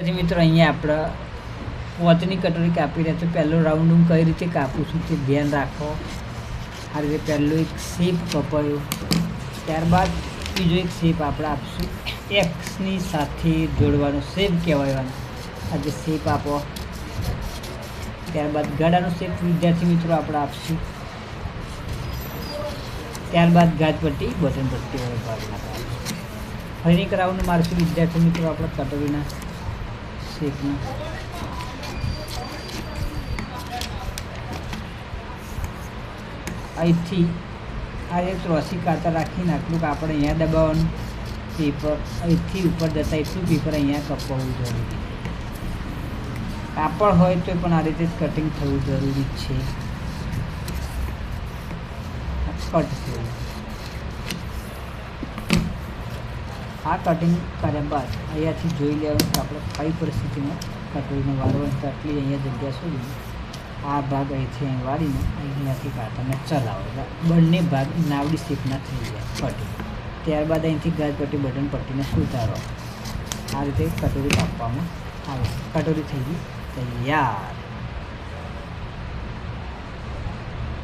મિત્રો અહીંયા આપણે પોચની કટોરી કાપી રહ્યા તો પહેલો રાઉન્ડ હું કઈ રીતે કાપું છું તે ધ્યાન રાખો. આ રીતે પહેલો એક શેપ કપાયો, ત્યારબાદ બીજો એક શેપ આપણે આપશું એક્સની સાથે જોડવાનો શેપ કહેવાયવાનો. આજે શેપ આપો, ત્યારબાદ ગાડાનો શેપ વિદ્યાર્થી મિત્રો આપણે આપશું. ત્યારબાદ ગાજપટ્ટી બટન પટ્ટી વડે ભાગ નાખવાનું. ફરી એક રાઉન્ડ મારશું વિદ્યાર્થી મિત્રો આપણે કટોરીના શેપમાં. અહીંથી આ એક ત્રોસી કાતર રાખીને આટલું કાપડ અહીંયા દબાવવાનું. પેપર અહીંથી ઉપર જતા એટલું પેપર અહીંયા કપાવવું જરૂરી. કાપડ હોય તો પણ આ રીતે જ કટિંગ થવું જરૂરી છે. કટ થયું. આ કટિંગ કર્યા બાદ અહીંયાથી જોઈ લેવાનું કે આપણે કઈ પરિસ્થિતિમાં કટોરીને વાળવાની. તો આટલી અહીંયા જગ્યા સુધી આ ભાગ અહીંથી અહીં વાળીને અહીંયાથી કાતરને ચલાવો. બંને ભાગ નાવડી શેપના થઈ જાય કટિંગ. ત્યારબાદ અહીંથી ગાજપટ્ટી બટન પટ્ટીને સુધારો. આ રીતે કટોરી કાપવામાં આવે. કટોરી થઈ ગઈ તૈયાર.